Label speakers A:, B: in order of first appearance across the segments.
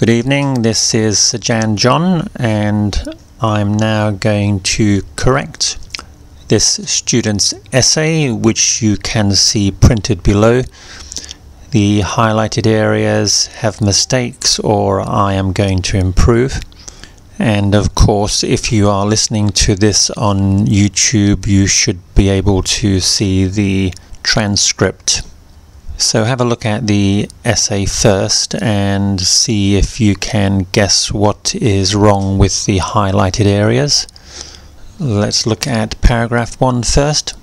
A: Good evening, this is Jan John, and I'm now going to correct this student's essay, which you can see printed below. The highlighted areas have mistakes, or I am going to improve. And of course, if you are listening to this on YouTube, you should be able to see the transcript. So have a look at the essay first and see if you can guess what is wrong with the highlighted areas. Let's look at paragraph 1 first.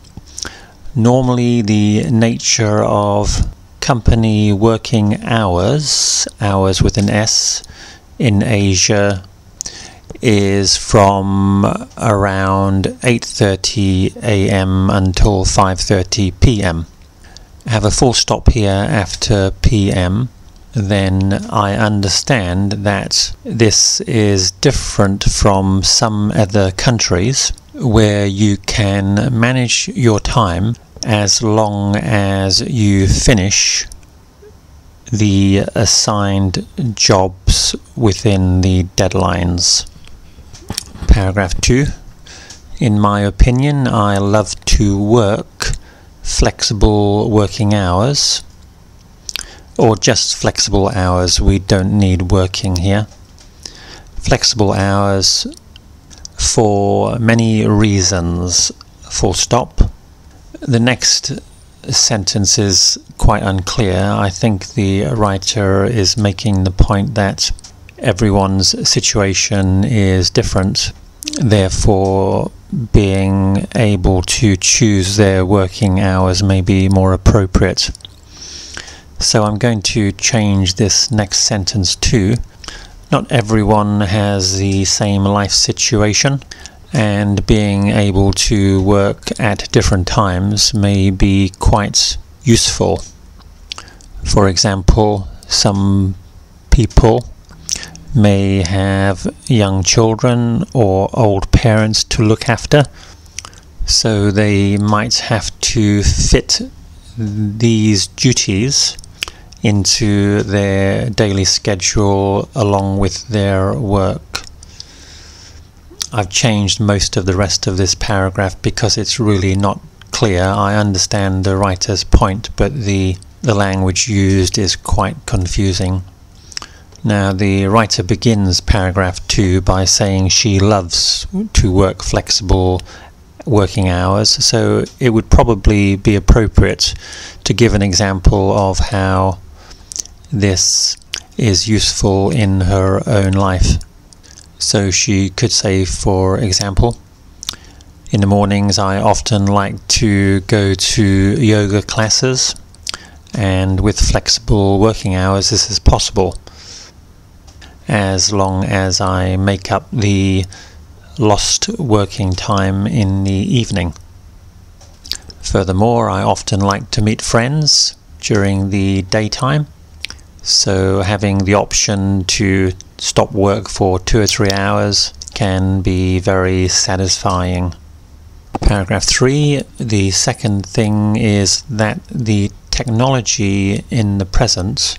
A: Normally the nature of company working hours, hours with an S, in Asia is from around 8:30 a.m. until 5:30 p.m. Have a full stop here after PM, then I understand that this is different from some other countries where you can manage your time as long as you finish the assigned jobs within the deadlines. Paragraph 2. In my opinion, I love to work flexible working hours, or just flexible hours. We don't need working here. Flexible hours for many reasons, full stop. The next sentence is quite unclear. I think the writer is making the point that everyone's situation is different, therefore being able to choose their working hours may be more appropriate. So I'm going to change this next sentence to: not everyone has the same life situation, and being able to work at different times may be quite useful. For example, some people may have young children or old parents to look after, so they might have to fit these duties into their daily schedule along with their work. I've changed most of the rest of this paragraph because it's really not clear. I understand the writer's point, but the language used is quite confusing. Now the writer begins paragraph 2 by saying she loves to work flexible working hours, so it would probably be appropriate to give an example of how this is useful in her own life. So she could say, for example, in the mornings I often like to go to yoga classes, and with flexible working hours this is possible, as long as I make up the lost working time in the evening. Furthermore, I often like to meet friends during the daytime, so having the option to stop work for 2 or 3 hours can be very satisfying. Paragraph 3, the second thing is that the technology in the present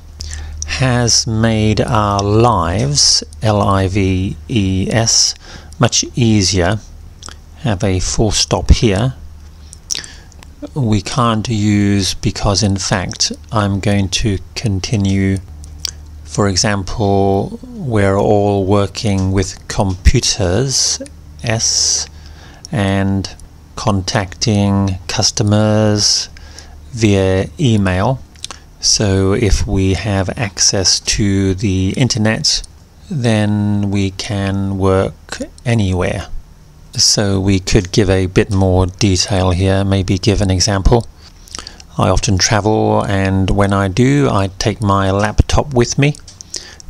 A: has made our lives, L-I-V-E-S, much easier. Have a full stop here. We can't use because, in fact, I'm going to continue. For example, we're all working with computers, S, and contacting customers via email. So if we have access to the internet, then we can work anywhere. So we could give a bit more detail here, maybe give an example. I often travel, and when I do, I take my laptop with me,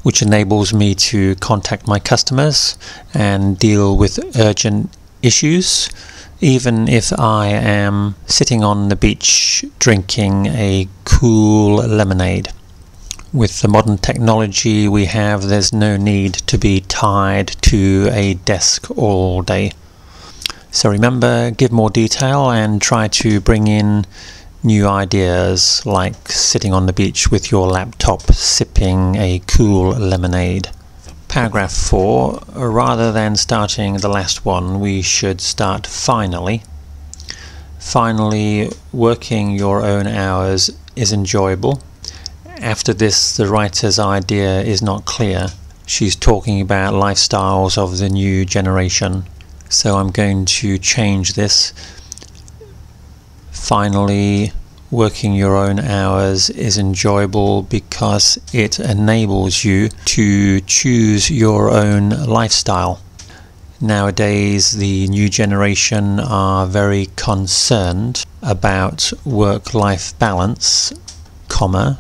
A: which enables me to contact my customers and deal with urgent issues, even if I am sitting on the beach drinking a cool lemonade. With the modern technology we have, there's no need to be tied to a desk all day. So remember, give more detail and try to bring in new ideas, like sitting on the beach with your laptop sipping a cool lemonade. Paragraph 4, rather than starting the last one, we should start finally. Finally, working your own hours is enjoyable. After this, the writer's idea is not clear. She's talking about lifestyles of the new generation. So I'm going to change this. Finally, working your own hours is enjoyable because it enables you to choose your own lifestyle. Nowadays, the new generation are very concerned about work-life balance, comma.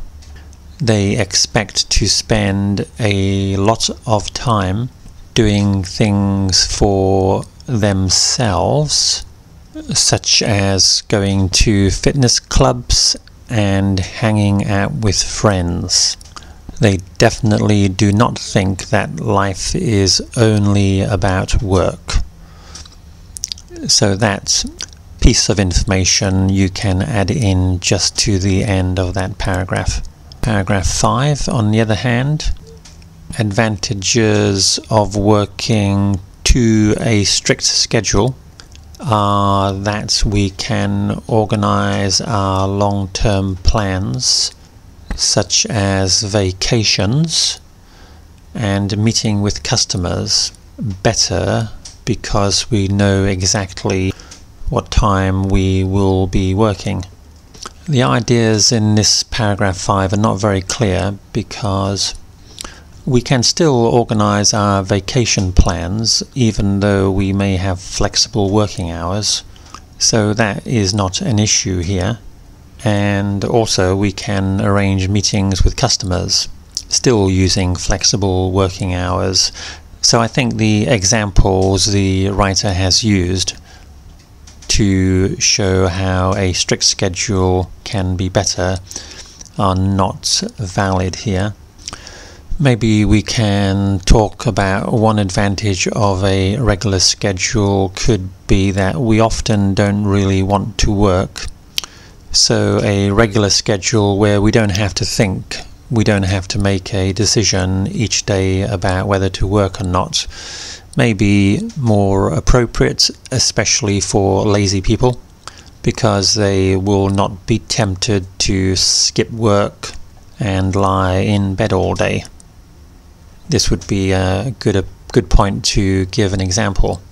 A: They expect to spend a lot of time doing things for themselves, such as going to fitness clubs and hanging out with friends. They definitely do not think that life is only about work. So that piece of information you can add in just to the end of that paragraph. Paragraph 5, on the other hand, advantages of working to a strict schedule are that we can organize our long-term plans, such as vacations and meeting with customers, better because we know exactly what time we will be working. The ideas in this paragraph 5 are not very clear because we can still organize our vacation plans even though we may have flexible working hours, so that is not an issue here. And also we can arrange meetings with customers still using flexible working hours. So I think the examples the writer has used to show how a strict schedule can be better are not valid here. Maybe we can talk about one advantage of a regular schedule could be that we often don't really want to work. So a regular schedule where we don't have to think, we don't have to make a decision each day about whether to work or not, may be more appropriate, especially for lazy people, because they will not be tempted to skip work and lie in bed all day. This would be a good point to give an example.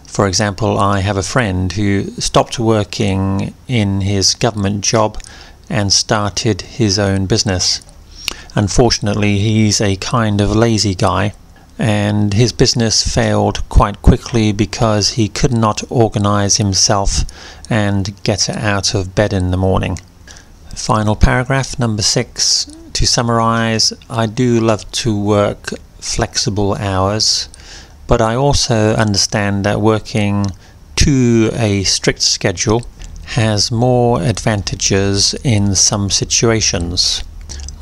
A: For example, I have a friend who stopped working in his government job and started his own business. Unfortunately, he's a kind of lazy guy, and his business failed quite quickly because he could not organize himself and get out of bed in the morning. Final paragraph, number 6. To summarize, I do love to work flexible hours, but I also understand that working to a strict schedule has more advantages in some situations.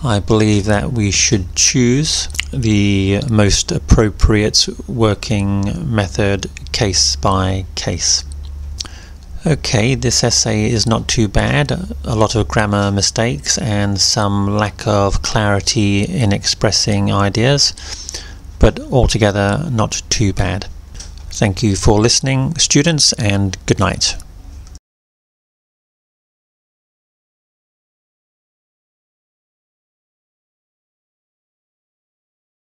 A: I believe that we should choose the most appropriate working method case by case. Okay, this essay is not too bad. A lot of grammar mistakes and some lack of clarity in expressing ideas, but altogether not too bad. Thank you for listening, students, and good night.